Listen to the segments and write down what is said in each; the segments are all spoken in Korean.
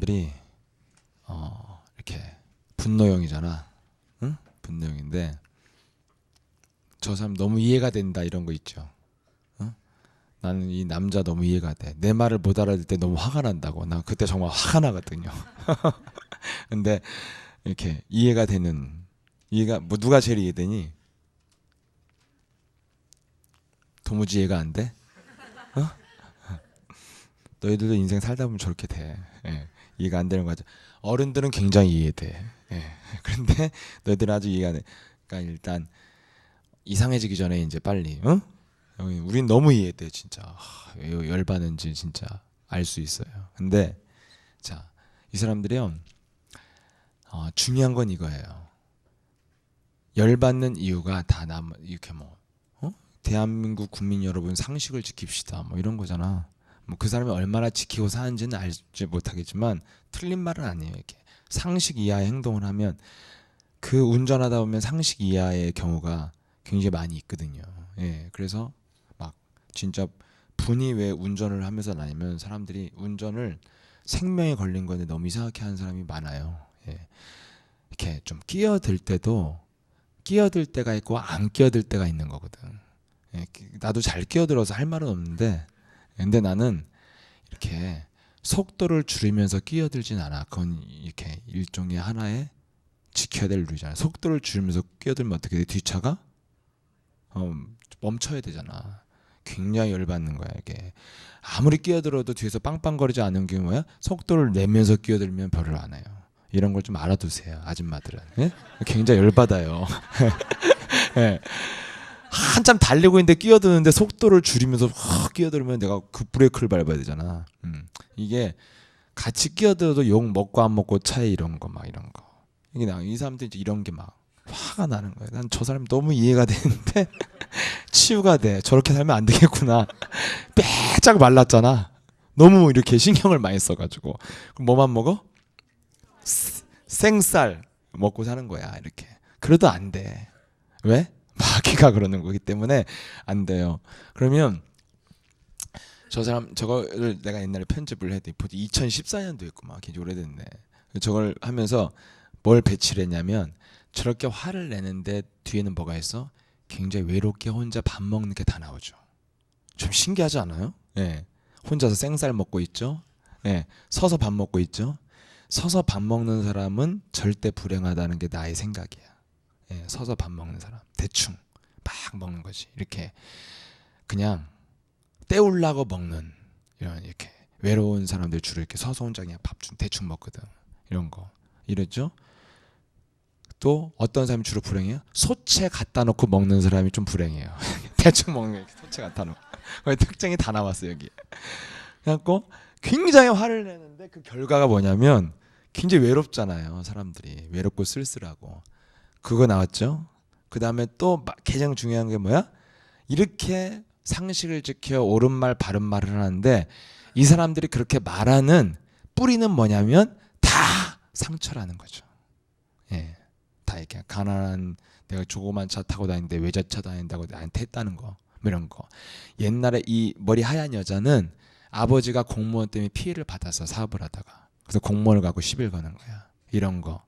사람들이 이렇게 분노형이잖아. 응? 분노형인데 저 사람 너무 이해가 된다 이런 거 있죠. 응? 나는 이 남자 너무 이해가 돼. 내 말을 못 알아들 때 너무 화가 난다고. 나 그때 정말 화가 나거든요. 근데 이렇게 이해가 되는 이해가 뭐 누가 제일 이해되니? 도무지 이해가 안 돼? 어? 너희들도 인생 살다 보면 저렇게 돼. 예. 이해가 안 되는 거죠. 어른들은 굉장히 이해돼. 예. 그런데 너희들은 아주 이해가 안 돼. 그러니까 일단 이상해지기 전에 이제 빨리, 응? 우린 너무 이해돼 진짜. 왜 열받는지 진짜 알 수 있어요. 근데 자, 이 사람들이요. 중요한 건 이거예요. 열받는 이유가 다 이렇게 뭐 대한민국 국민 여러분 상식을 지킵시다 뭐 이런 거잖아. 뭐 그 사람이 얼마나 지키고 사는지는 알지 못하겠지만 틀린 말은 아니에요. 이렇게 상식 이하의 행동을 하면 그 운전하다 보면 상식 이하의 경우가 굉장히 많이 있거든요. 예, 그래서 막 진짜 분이 왜 운전을 하면서 나냐면 사람들이 운전을 생명에 걸린 건데 너무 이상하게 하는 사람이 많아요. 예, 이렇게 좀 끼어들 때도 끼어들 때가 있고 안 끼어들 때가 있는 거거든. 예, 나도 잘 끼어들어서 할 말은 없는데 근데 나는 이렇게 속도를 줄이면서 끼어들진 않아. 그건 이렇게 일종의 하나의 지켜야 될 룰이잖아. 속도를 줄이면서 끼어들면 어떻게 돼? 뒷차가 멈춰야 되잖아. 굉장히 열받는 거야 이게. 아무리 끼어들어도 뒤에서 빵빵거리지 않은 게 뭐야? 속도를 내면서 끼어들면 별로 안 해요. 이런 걸 좀 알아두세요 아줌마들은. 예? 굉장히 열받아요. 예. 한참 달리고 있는데 끼어드는데 속도를 줄이면서 확 끼어들면 내가 그 브레이크를 밟아야 되잖아. 이게 같이 끼어들어도 욕 먹고 안 먹고 차이 이런 거 막 이런 거. 이게 이 사람들 이제 이런 게 막 화가 나는 거야. 난 저 사람 너무 이해가 되는데 치유가 돼. 저렇게 살면 안 되겠구나. 빼짝 말랐잖아. 너무 이렇게 신경을 많이 써가지고. 그럼 뭐만 먹어? 생쌀 먹고 사는 거야 이렇게. 그래도 안 돼. 왜? 마귀가 그러는 거기 때문에 안 돼요. 그러면 저 사람 저거를 내가 옛날에 편집을 했더니 2014년도 했고 막 굉장히 오래됐네. 저걸 하면서 뭘 배치를 했냐면 저렇게 화를 내는데 뒤에는 뭐가 있어? 굉장히 외롭게 혼자 밥 먹는 게 다 나오죠. 좀 신기하지 않아요? 예. 혼자서 생쌀 먹고 있죠. 예. 서서 밥 먹고 있죠. 서서 밥 먹는 사람은 절대 불행하다는 게 나의 생각이야. 예, 서서 밥 먹는 사람 대충 막 먹는 거지. 이렇게 그냥 때우려고 먹는 이런 이렇게 외로운 사람들 주로 이렇게 서서 혼자 그냥 밥 대충 먹거든. 이런 거 이랬죠. 또 어떤 사람이 주로 불행해요? 소채 갖다 놓고 먹는 사람이 좀 불행해요. 대충 먹는 게 소채 갖다 놓고. 특징이 다 나왔어 여기. 그래갖고 굉장히 화를 내는데 그 결과가 뭐냐면 굉장히 외롭잖아요. 사람들이 외롭고 쓸쓸하고. 그거 나왔죠. 그 다음에 또 가장 중요한 게 뭐야? 이렇게 상식을 지켜 옳은 말 바른 말을 하는데 이 사람들이 그렇게 말하는 뿌리는 뭐냐면 다 상처라는 거죠. 예, 다 이렇게 가난한 내가 조그만 차 타고 다니는데 외제차 다닌다고 나한테 했다는 거, 뭐 이런 거. 옛날에 이 머리 하얀 여자는 아버지가 공무원 때문에 피해를 받아서 사업을 하다가 그래서 공무원을 가고 시비를 거는 거야. 이런 거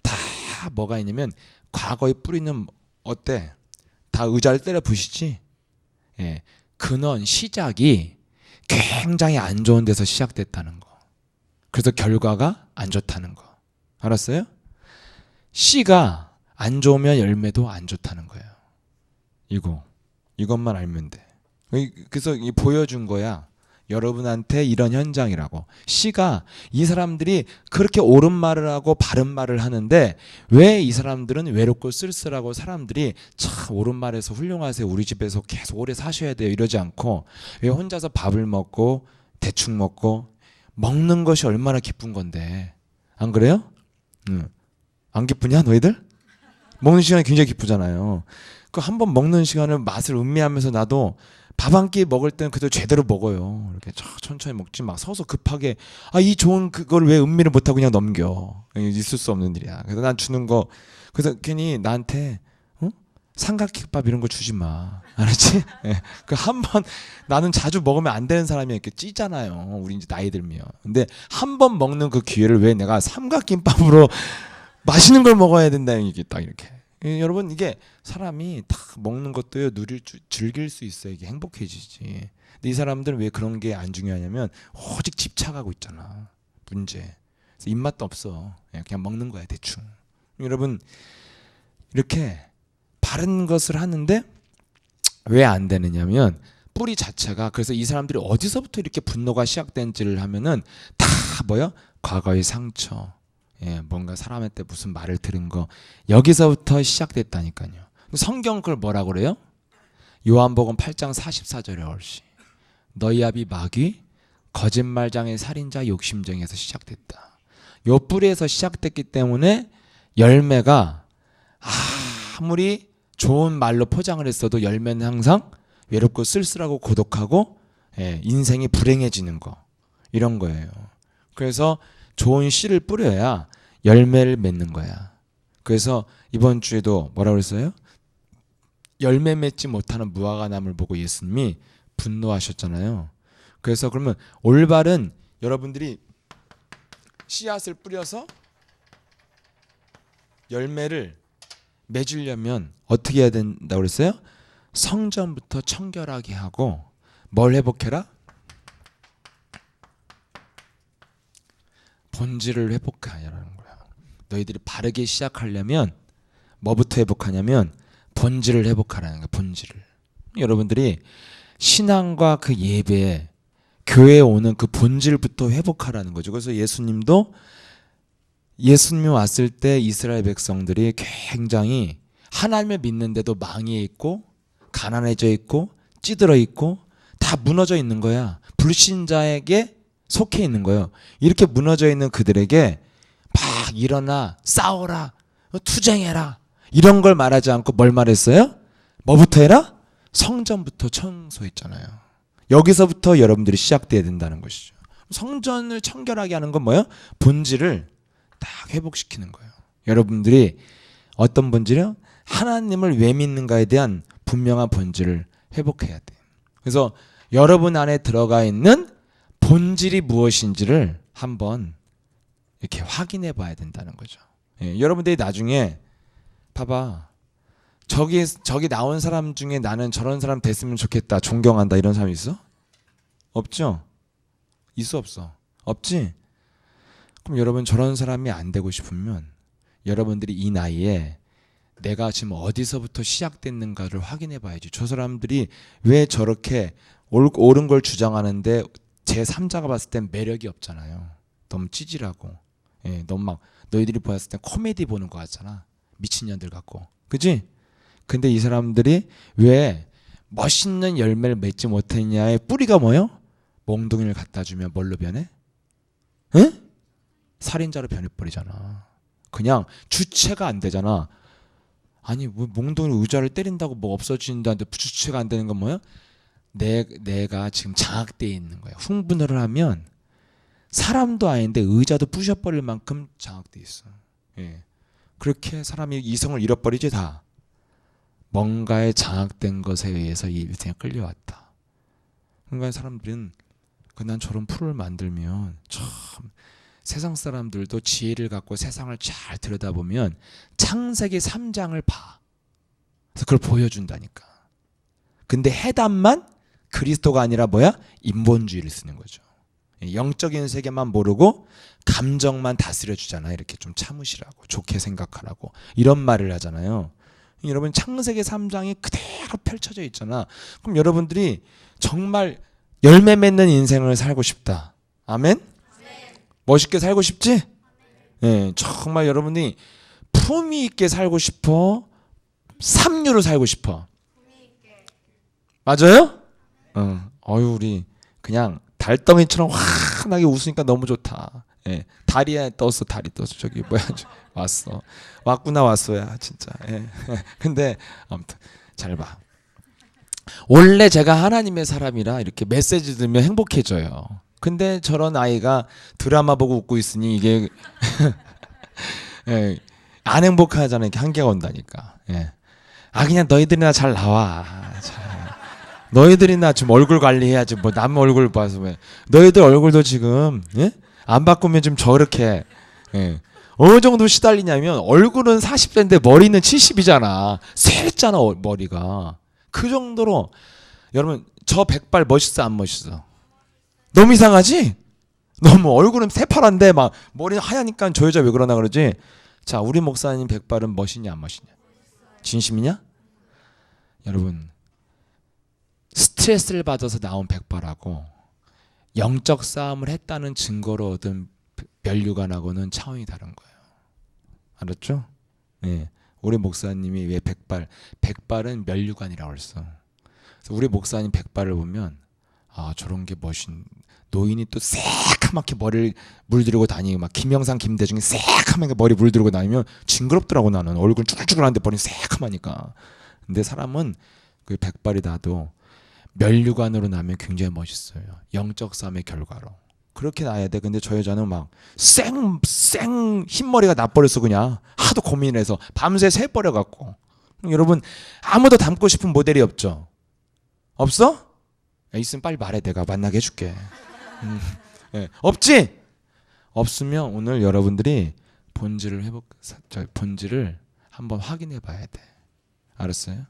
다 뭐가 있냐면 과거의 뿌리는 어때? 다 의자를 때려 부시지. 예, 근원 시작이 굉장히 안 좋은 데서 시작됐다는 거. 그래서 결과가 안 좋다는 거. 알았어요? 씨가 안 좋으면 열매도 안 좋다는 거예요. 이것만 알면 돼. 그래서 보여준 거야. 여러분한테 이런 현장이라고. 씨가 이 사람들이 그렇게 옳은 말을 하고 바른 말을 하는데 왜 이 사람들은 외롭고 쓸쓸하고 사람들이 참 옳은 말에서 훌륭하세요. 우리 집에서 계속 오래 사셔야 돼요. 이러지 않고 왜 혼자서 밥을 먹고 대충 먹고 먹는 것이 얼마나 기쁜 건데. 안 그래요? 안 기쁘냐 너희들? 먹는 시간이 굉장히 기쁘잖아요. 그 한 번 먹는 시간을 맛을 음미하면서 나도 밥 한 끼 먹을 때는 그래도 제대로 먹어요. 이렇게 천천히 먹지 막 서서 급하게 이 좋은 그걸 왜 음미를 못하고 그냥 넘겨. 있을 수 없는 일이야. 그래서 난 주는 거 그래서 괜히 나한테 삼각김밥 이런 거 주지 마. 알았지? 예. 그 한 번 나는 자주 먹으면 안 되는 사람이 이렇게 찌잖아요. 우리 이제 나이 들면. 근데 한 번 먹는 그 기회를 왜 내가 삼각김밥으로 맛있는 걸 먹어야 된다 이게 딱 이렇게. 예, 여러분 이게 사람이 다 먹는 것도요 즐길 수 있어야 이게 행복해지지. 근데 이 사람들은 왜 그런 게 안 중요하냐면 오직 집착하고 있잖아. 문제. 그래서 입맛도 없어. 예, 그냥 먹는 거야 대충. 여러분 이렇게 바른 것을 하는데 왜 안 되느냐면 뿌리 자체가 그래서 이 사람들이 어디서부터 이렇게 분노가 시작된지를 하면은 다 뭐요? 과거의 상처, 예, 뭔가 사람한테 무슨 말을 들은 거 여기서부터 시작됐다니까요. 성경 그걸 뭐라 그래요? 요한복음 8장 44절에 얼씨 너희 아비 마귀 거짓말장의 살인자 욕심쟁이에서 시작됐다. 요 뿌리에서 시작됐기 때문에 열매가 아무리 좋은 말로 포장을 했어도 열매는 항상 외롭고 쓸쓸하고 고독하고 예, 인생이 불행해지는 거 이런 거예요. 그래서 좋은 씨를 뿌려야 열매를 맺는 거야. 그래서 이번 주에도 뭐라고 그랬어요? 열매 맺지 못하는 무화과나무를 보고 예수님이 분노하셨잖아요. 그래서 그러면 올바른 여러분들이 씨앗을 뿌려서 열매를 맺으려면 어떻게 해야 된다고 그랬어요? 성전부터 청결하게 하고 뭘 회복해라? 본질을 회복하라는 거야. 너희들이 바르게 시작하려면 뭐부터 회복하냐면 본질을 회복하라는 거야. 본질을. 여러분들이 신앙과 그 예배, 교회에 오는 그 본질부터 회복하라는 거죠. 그래서 예수님이 왔을 때 이스라엘 백성들이 굉장히 하나님을 믿는데도 망해 있고 가난해져 있고 찌들어 있고 다 무너져 있는 거야. 불신자에게 속해 있는 거예요. 이렇게 무너져 있는 그들에게 막 일어나 싸워라 투쟁해라 이런 걸 말하지 않고 뭘 말했어요? 뭐부터 해라? 성전부터 청소했잖아요. 여기서부터 여러분들이 시작돼야 된다는 것이죠. 성전을 청결하게 하는 건 뭐예요? 본질을 딱 회복시키는 거예요. 여러분들이 어떤 본질이요? 하나님을 왜 믿는가에 대한 분명한 본질을 회복해야 돼요. 그래서 여러분 안에 들어가 있는 본질이 무엇인지를 한번 이렇게 확인해 봐야 된다는 거죠. 예, 여러분들이 나중에 봐봐. 저기 나온 사람 중에 나는 저런 사람 됐으면 좋겠다. 존경한다. 이런 사람이 있어? 없죠? 있어 없어? 없지? 그럼 여러분 저런 사람이 안 되고 싶으면 여러분들이 이 나이에 내가 지금 어디서부터 시작됐는가를 확인해 봐야지. 저 사람들이 왜 저렇게 옳은 걸 주장하는데 제3자가 봤을 땐 매력이 없잖아요. 너무 찌질하고 예, 너무 막 너희들이 봤을 땐 코미디 보는 거 같잖아. 미친년들 같고 그지? 근데 이 사람들이 왜 멋있는 열매를 맺지 못했냐의 뿌리가 뭐예요? 몽둥이를 갖다 주면 뭘로 변해? 응? 살인자로 변해버리잖아. 그냥 주체가 안 되잖아. 아니 뭐 몽둥이 의자를 때린다고 뭐 없어진다는데 주체가 안 되는 건 뭐야? 내가 지금 장악되어 있는 거야. 흥분을 하면 사람도 아닌데 의자도 부셔버릴 만큼 장악되어 있어. 예. 그렇게 사람이 이성을 잃어버리지 다. 뭔가에 장악된 것에 의해서 이 인생에 끌려왔다. 그러니까 사람들은 난 저런 풀을 만들면 참 세상 사람들도 지혜를 갖고 세상을 잘 들여다보면 창세기 3장을 봐. 그래서 그걸 보여준다니까. 근데 해답만 그리스도가 아니라 뭐야? 인본주의를 쓰는 거죠. 영적인 세계만 모르고 감정만 다스려주잖아요. 이렇게 좀 참으시라고 좋게 생각하라고 이런 말을 하잖아요. 여러분 창세기 3장이 그대로 펼쳐져 있잖아. 그럼 여러분들이 정말 열매 맺는 인생을 살고 싶다. 아멘? 멋있게 살고 싶지? 네, 정말 여러분이 품위 있게 살고 싶어? 삼류로 살고 싶어? 맞아요? 어유 우리 그냥 달덩이처럼 환하게 웃으니까 너무 좋다. 예, 다리에 떴어. 다리 떴어. 저기 뭐야 왔어. 왔구나 왔어야 진짜. 예. 근데 아무튼 잘 봐. 원래 제가 하나님의 사람이라 이렇게 메시지 들으면 행복해져요. 근데 저런 아이가 드라마 보고 웃고 있으니 이게 예, 안 행복하잖아요. 이렇게 한계가 온다니까. 예. 그냥 너희들이나 잘 나와. 너희들이나 좀 얼굴 관리해야지. 뭐 남 얼굴 봐서 왜? 너희들 얼굴도 지금 예? 안 바꾸면 좀 저렇게 예. 어느 정도 시달리냐면 얼굴은 40대인데 머리는 70이잖아. 샜잖아 머리가. 그 정도로 여러분 저 백발 멋있어 안 멋있어? 너무 이상하지? 너무 얼굴은 새파란데 막 머리는 하얘니까 저 여자 왜 그러나 그러지? 자 우리 목사님 백발은 멋있냐 안 멋있냐? 진심이냐? 여러분 스트레스를 받아서 나온 백발하고 영적 싸움을 했다는 증거로 얻은 면류관하고는 차원이 다른 거예요. 알았죠? 네. 우리 목사님이 왜 백발은 면류관이라고 했어. 그래서 우리 목사님 백발을 보면 저런 게 노인이 또 새카맣게 머리를 물들이고 다니고 막 김영삼 김대중이 새카맣게 머리 물들이고 다니면 징그럽더라고. 나는 얼굴 쭈글쭈글한데 머리 새카마니까. 근데 사람은 그 백발이 나도 면류관으로 나면 굉장히 멋있어요. 영적 싸움의 결과로 그렇게 나야 돼. 근데 저 여자는 막 생 흰머리가 나버렸어. 그냥 하도 고민해서 밤새 새버려갖고. 여러분 아무도 닮고 싶은 모델이 없죠? 없어? 있으면 빨리 말해. 내가 만나게 해줄게. 네. 없지? 없으면 오늘 여러분들이 본질을 한번 확인해 봐야 돼. 알았어요?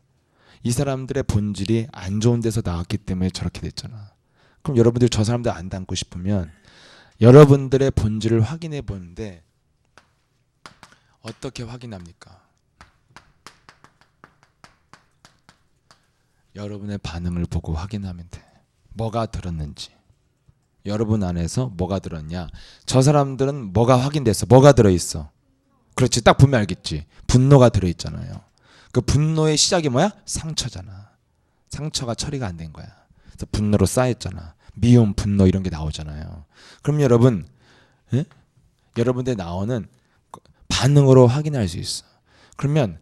이 사람들의 본질이 안 좋은 데서 나왔기 때문에 저렇게 됐잖아. 그럼 여러분들이 저 사람들 안 닮고 싶으면 여러분들의 본질을 확인해 보는데 어떻게 확인합니까? 여러분의 반응을 보고 확인하면 돼. 뭐가 들었는지. 여러분 안에서 뭐가 들었냐? 저 사람들은 뭐가 확인됐어? 뭐가 들어있어? 그렇지, 딱 보면 알겠지. 분노가 들어있잖아요. 그 분노의 시작이 뭐야? 상처잖아. 상처가 처리가 안 된 거야. 그래서 분노로 쌓였잖아. 미움, 분노 이런 게 나오잖아요. 그럼 여러분, 예? 여러분들 나오는 반응으로 확인할 수 있어. 그러면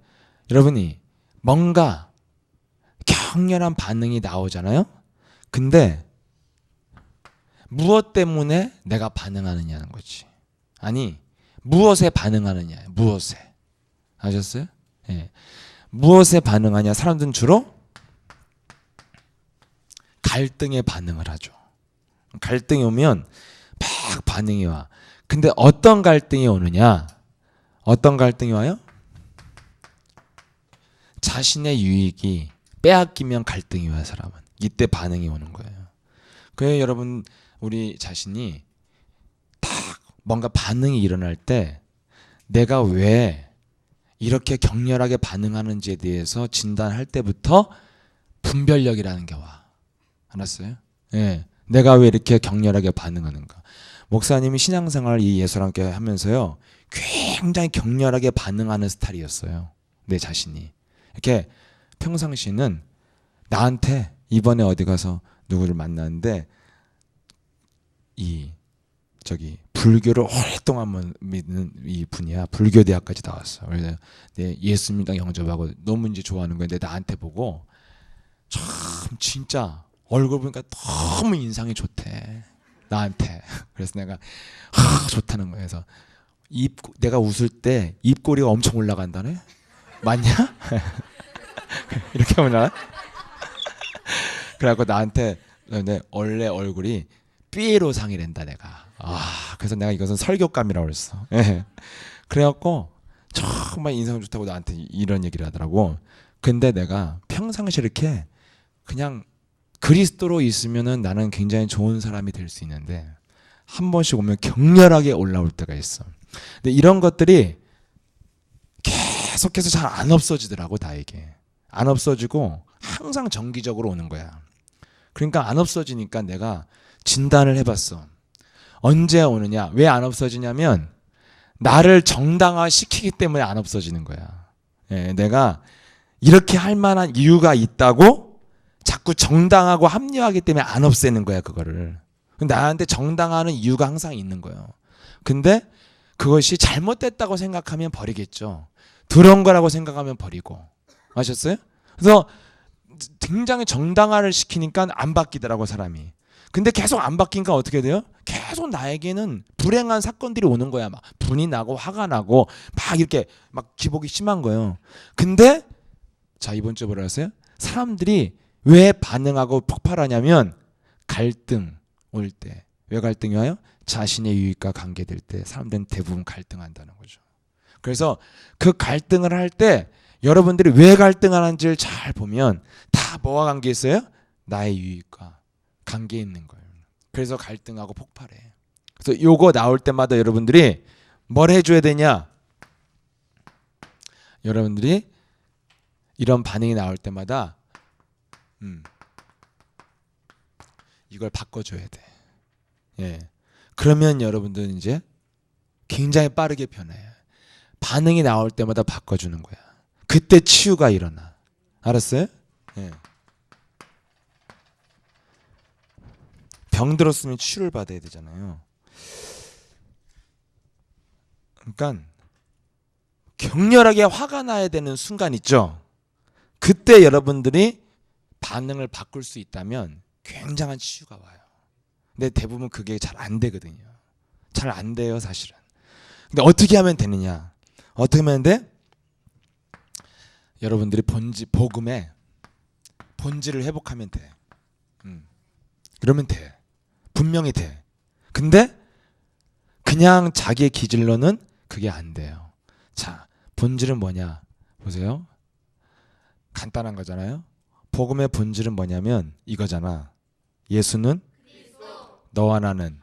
여러분이 뭔가 격렬한 반응이 나오잖아요. 근데 무엇 때문에 내가 반응하느냐는 거지. 아니, 무엇에 반응하느냐. 무엇에. 아셨어요? 예. 무엇에 반응하냐. 사람들은 주로 갈등에 반응을 하죠. 갈등이 오면 막 반응이 와. 근데 어떤 갈등이 오느냐? 어떤 갈등이 와요? 자신의 유익이 빼앗기면 갈등이 와요. 사람은. 이때 반응이 오는 거예요. 그래서 여러분 우리 자신이 딱 뭔가 반응이 일어날 때 내가 왜 이렇게 격렬하게 반응하는지에 대해서 진단할 때부터 분별력이라는 게 와. 알았어요? 예. 내가 왜 이렇게 격렬하게 반응하는가. 목사님이 신앙생활 이 예수랑께 하면서요. 굉장히 격렬하게 반응하는 스타일이었어요. 내 자신이. 이렇게 평상시는 나한테 이번에 어디 가서 누구를 만났는데 불교를 오랫동안 믿는 이 분이야. 불교 대학까지 나왔어. 그래서 예수 믿는 영접하고 너무 이제 좋아하는 거야. 근데 나한테 보고 참 진짜 얼굴 보니까 너무 인상이 좋대. 나한테. 그래서 내가 좋다는 거야. 그래서 내가 웃을 때 입꼬리가 엄청 올라간다네. 맞냐? 이렇게 하면 그래갖고 나한테 원래 얼굴이 삐에로상이란다 내가. 그래서 내가 이것은 설교감이라고 그랬어. 예. 그래갖고 정말 인상 좋다고 나한테 이런 얘기를 하더라고. 근데 내가 평상시 이렇게 그냥 그리스도로 있으면은 나는 굉장히 좋은 사람이 될 수 있는데 한 번씩 오면 격렬하게 올라올 때가 있어. 근데 이런 것들이 계속해서 잘 안 없어지더라고. 다 이게 안 없어지고 항상 정기적으로 오는 거야. 그러니까 안 없어지니까 내가 진단을 해봤어. 언제 오느냐? 왜 안 없어지냐면 나를 정당화시키기 때문에 안 없어지는 거야. 예, 내가 이렇게 할 만한 이유가 있다고 자꾸 정당하고 합리화하기 때문에 안 없애는 거야. 그거를. 나한테 정당화하는 이유가 항상 있는 거예요. 근데 그것이 잘못됐다고 생각하면 버리겠죠. 들어온 거라고 생각하면 버리고. 아셨어요? 그래서 굉장히 정당화를 시키니까 안 바뀌더라고 사람이. 근데 계속 안 바뀌니까 어떻게 돼요? 계속 나에게는 불행한 사건들이 오는 거야. 막 분이 나고 화가 나고 막 이렇게 막 기복이 심한 거예요. 근데 자, 이번 주에 뭐라 했어요? 사람들이 왜 반응하고 폭발하냐면 갈등 올 때. 왜 갈등이 와요? 자신의 유익과 관계될 때 사람들은 대부분 갈등한다는 거죠. 그래서 그 갈등을 할 때 여러분들이 왜 갈등하는지를 잘 보면 다 뭐와 관계 있어요? 나의 유익과 관계 있는 거예요. 그래서 갈등하고 폭발해. 그래서 요거 나올 때마다 여러분들이 뭘 해줘야 되냐? 여러분들이 이런 반응이 나올 때마다 이걸 바꿔줘야 돼. 예. 그러면 여러분들은 이제 굉장히 빠르게 변해요. 반응이 나올 때마다 바꿔주는 거야. 그때 치유가 일어나. 알았어요? 예. 병 들었으면 치유를 받아야 되잖아요. 그러니까 격렬하게 화가 나야 되는 순간 있죠. 그때 여러분들이 반응을 바꿀 수 있다면 굉장한 치유가 와요. 근데 대부분 그게 잘 안 되거든요. 잘 안 돼요, 사실은. 근데 어떻게 하면 되느냐? 어떻게 하면 돼? 여러분들이 복음의 본질을 회복하면 돼. 그러면 돼. 분명히 돼. 근데 그냥 자기의 기질로는 그게 안 돼요. 자, 본질은 뭐냐? 보세요. 간단한 거잖아요. 복음의 본질은 뭐냐면 이거잖아. 예수는 너와 나는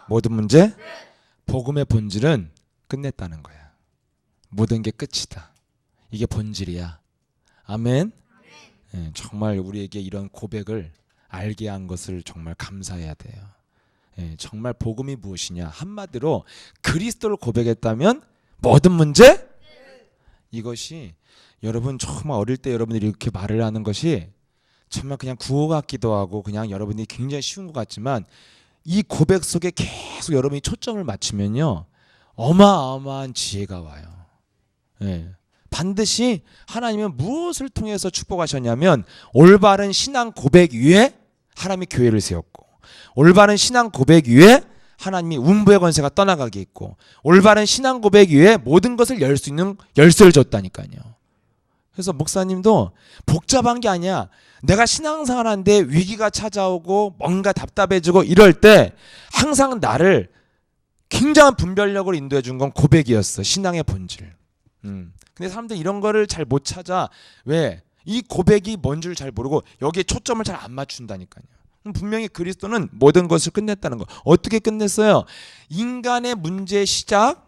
모든 문제? 복음의 본질은 끝냈다는 거야. 모든 게 끝이다. 이게 본질이야. 아멘. 예, 정말 우리에게 이런 고백을 알게 한 것을 정말 감사해야 돼요. 예, 정말 복음이 무엇이냐? 한마디로 그리스도를 고백했다면 모든 문제? 이것이 여러분 정말 어릴 때 여러분들이 이렇게 말을 하는 것이 정말 그냥 구호 같기도 하고 그냥 여러분이 굉장히 쉬운 것 같지만 이 고백 속에 계속 여러분이 초점을 맞추면요 어마어마한 지혜가 와요. 예. 반드시 하나님은 무엇을 통해서 축복하셨냐면 올바른 신앙 고백 위에 하나님이 교회를 세웠고 올바른 신앙 고백 위에 하나님이 음부의 권세가 떠나가게 했고 올바른 신앙 고백 위에 모든 것을 열 수 있는 열쇠를 줬다니까요. 그래서 목사님도 복잡한 게 아니야. 내가 신앙생활하는데 위기가 찾아오고 뭔가 답답해지고 이럴 때 항상 나를 굉장한 분별력으로 인도해 준 건 고백이었어. 신앙의 본질. 근데 사람들 이런 거를 잘 못 찾아. 왜? 이 고백이 뭔 줄 잘 모르고 여기에 초점을 잘 안 맞춘다니까요. 분명히 그리스도는 모든 것을 끝냈다는 거. 어떻게 끝냈어요? 인간의 문제의 시작.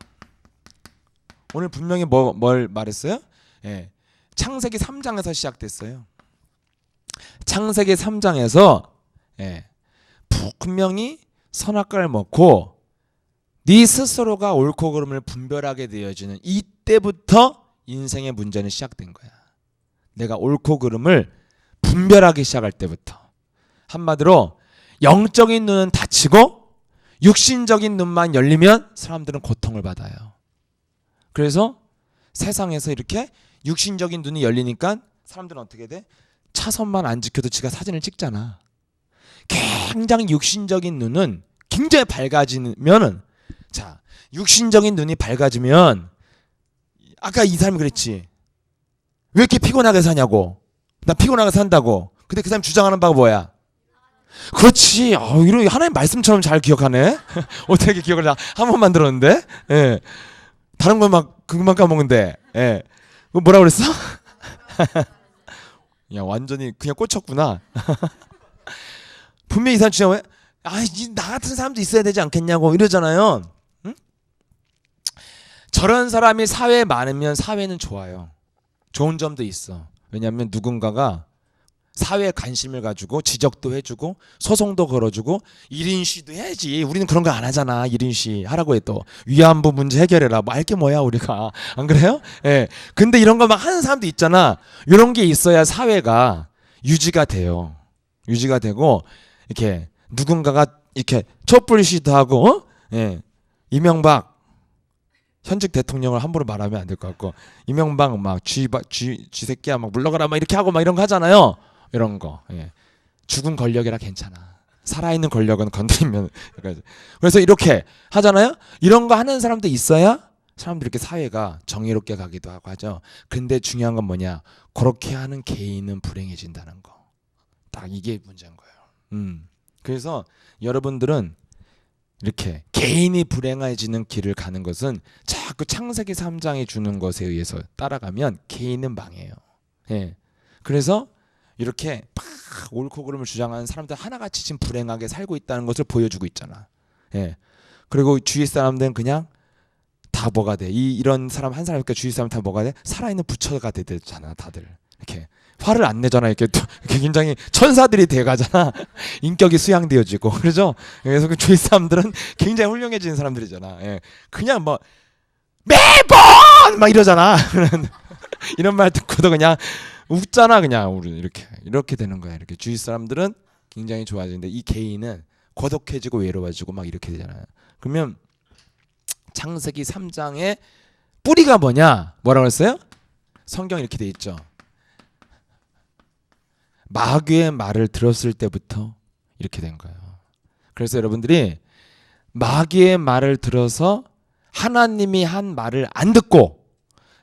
오늘 분명히 뭘 말했어요? 예. 창세기 3장에서 시작됐어요. 창세기 3장에서 예. 분명히 선악과를 먹고 네 스스로가 옳고 그름을 분별하게 되어지는 이때부터 인생의 문제는 시작된 거야. 내가 옳고 그름을 분별하기 시작할 때부터. 한마디로 영적인 눈은 닫히고 육신적인 눈만 열리면 사람들은 고통을 받아요. 그래서 세상에서 이렇게 육신적인 눈이 열리니까 사람들은 어떻게 돼? 차선만 안 지켜도 지가 사진을 찍잖아. 굉장히 육신적인 눈은 굉장히 밝아지면은 자, 육신적인 눈이 밝아지면 아까 이 사람이 그랬지. 왜 이렇게 피곤하게 사냐고. 나 피곤하게 산다고. 근데 그 사람이 주장하는 바가 뭐야? 그렇지. 이런 하나님 말씀처럼 잘 기억하네. 어떻게 기억을 한 번만 들었는데? 예. 다른 건 막 그것만 까먹는데. 예. 뭐라 그랬어? 야, 완전히 그냥 꽂혔구나. 분명히 이 사람 주장을 나 같은 사람도 있어야 되지 않겠냐고 이러잖아요. 응? 저런 사람이 사회에 많으면 사회는 좋아요. 좋은 점도 있어. 왜냐하면 누군가가 사회에 관심을 가지고 지적도 해주고 소송도 걸어주고 1인 시도 해야지. 우리는 그런 거 안 하잖아. 1인 시 하라고 해도 위안부 문제 해결해라. 뭐 할 게 뭐야 우리가. 안 그래요? 예. 근데 이런 거 막 하는 사람도 있잖아. 이런 게 있어야 사회가 유지가 돼요. 유지가 되고 이렇게 누군가가 이렇게 촛불 시도하고 예. 이명박 현직 대통령을 함부로 말하면 안 될 것 같고 이명박 막 쥐새끼야 막 물러가라 막 이렇게 하고 막 이런 거 하잖아요. 이런 거. 예. 죽은 권력이라 괜찮아. 살아있는 권력은 건드리면 그래서 이렇게 하잖아요. 이런 거 하는 사람도 있어야 사람들이 이렇게 사회가 정의롭게 가기도 하고 하죠. 근데 중요한 건 뭐냐? 그렇게 하는 개인은 불행해진다는 거. 딱 이게 문제인 거예요. 그래서 여러분들은 이렇게 개인이 불행해지는 길을 가는 것은 자꾸 창세기 3장이 주는 것에 의해서 따라가면 개인은 망해요. 예. 그래서 이렇게 막 옳고 그름을 주장하는 사람들 하나같이 지금 불행하게 살고 있다는 것을 보여주고 있잖아. 예. 그리고 주위 사람들은 그냥 다 뭐가 돼? 이런 사람 한 사람이니까 주위 사람 다 뭐가 돼? 살아있는 부처가 되잖아, 다들. 이렇게 화를 안 내잖아. 이렇게 굉장히 천사들이 돼가잖아. 인격이 수양되어지고 그러죠. 그래서 그 주위 사람들은 굉장히 훌륭해지는 사람들이잖아. 예. 그냥 뭐 매번 막 이러잖아. 이런 말 듣고도 그냥 웃잖아. 그냥 우리 이렇게 되는 거야. 이렇게 주위 사람들은 굉장히 좋아지는데 이 개인은 고독해지고 외로워지고 막 이렇게 되잖아요. 그러면 창세기 3장의 뿌리가 뭐냐? 뭐라고 했어요? 성경 이렇게 돼 있죠. 마귀의 말을 들었을 때부터 이렇게 된 거예요. 그래서 여러분들이 마귀의 말을 들어서 하나님이 한 말을 안 듣고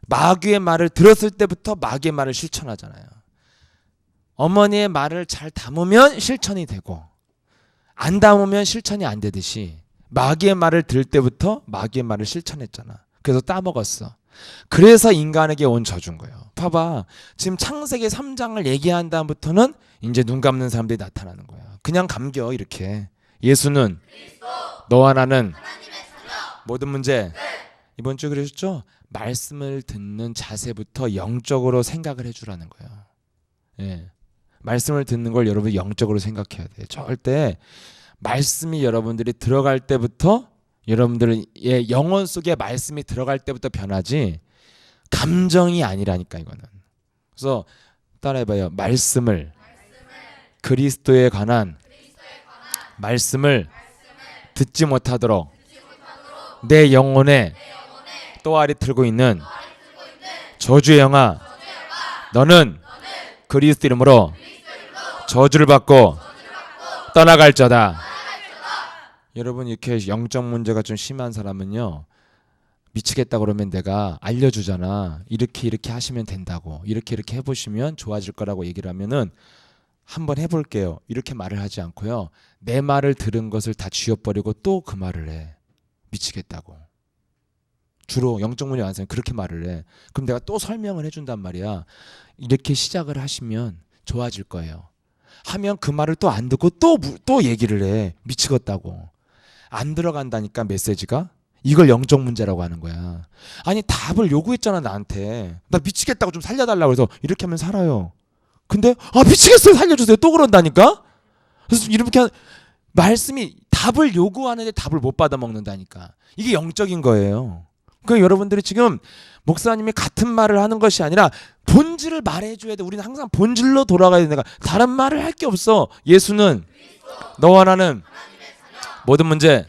마귀의 말을 들었을 때부터 마귀의 말을 실천하잖아요. 어머니의 말을 잘 담으면 실천이 되고 안 담으면 실천이 안 되듯이 마귀의 말을 들을 때부터 마귀의 말을 실천했잖아. 그래서 따먹었어. 그래서 인간에게 온 저주인 거예요. 봐봐. 지금 창세기 3장을 얘기한 다음부터는 이제 눈 감는 사람들이 나타나는 거야. 그냥 감겨 이렇게. 예수는 그리스도, 너와 나는 모든 문제. 이번 주에 그러셨죠? 말씀을 듣는 자세부터 영적으로 생각을 해주라는 거예요. 예. 말씀을 듣는 걸 여러분이 영적으로 생각해야 돼요. 절대 말씀이 여러분들이 들어갈 때부터 여러분들의 영혼 속에 말씀이 들어갈 때부터 변하지 감정이 아니라니까 이거는. 그래서 따라해봐요. 말씀을 그리스도에 관한 말씀을 듣지 못하도록 내 영혼에 또아리 틀고 있는 저주의 영아 너는 그리스도 이름으로 저주를 받고 떠나갈저다. 여러분 이렇게 영적 문제가 좀 심한 사람은요 미치겠다 그러면 내가 알려주잖아. 이렇게 하시면 된다고. 이렇게 해보시면 좋아질 거라고 얘기를 하면은 한번 해볼게요. 이렇게 말을 하지 않고요. 내 말을 들은 것을 다 쥐어버리고 또 그 말을 해. 미치겠다고. 주로 영적 문제 많은 사람이 그렇게 말을 해. 그럼 내가 또 설명을 해준단 말이야. 이렇게 시작을 하시면 좋아질 거예요. 하면 그 말을 또 안 듣고 또 얘기를 해. 미치겠다고. 안 들어간다니까 메시지가. 이걸 영적 문제라고 하는 거야. 아니 답을 요구했잖아 나한테. 나 미치겠다고 좀 살려달라고 해서 이렇게 하면 살아요. 근데 미치겠어요 살려주세요 또 그런다니까. 그래서 이렇게 말씀이 답을 요구하는데 답을 못 받아 먹는다니까. 이게 영적인 거예요. 그러니까 여러분들이 지금 목사님이 같은 말을 하는 것이 아니라 본질을 말해줘야 돼. 우리는 항상 본질로 돌아가야 되니까 다른 말을 할 게 없어. 예수는 너와 나는 모든 문제.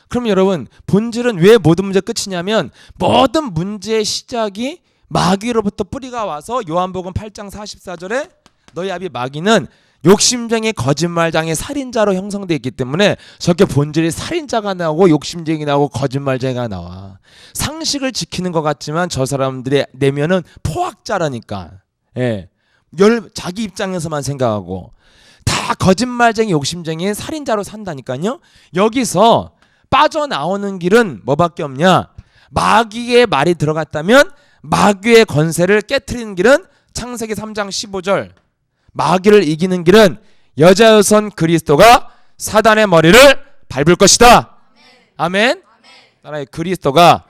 그럼 여러분 본질은 왜 모든 문제 끝이냐면 모든 문제의 시작이 마귀로부터 뿌리가 와서 요한복음 8장 44절에 너희 아비 마귀는 욕심쟁이 거짓말장애 살인자로 형성되어 있기 때문에 저게 본질이 살인자가 나오고 욕심쟁이 나오고 거짓말쟁이가 나와. 상식을 지키는 것 같지만 저 사람들의 내면은 포악자라니까. 예. 자기 입장에서만 생각하고 다 거짓말쟁이 욕심쟁이 살인자로 산다니까요. 여기서 빠져나오는 길은 뭐밖에 없냐. 마귀의 말이 들어갔다면 마귀의 권세를 깨트리는 길은 창세기 3장 15절 마귀를 이기는 길은 여자여선 그리스도가 사단의 머리를 밟을 것이다. 아멘. 따라해. 그리스도가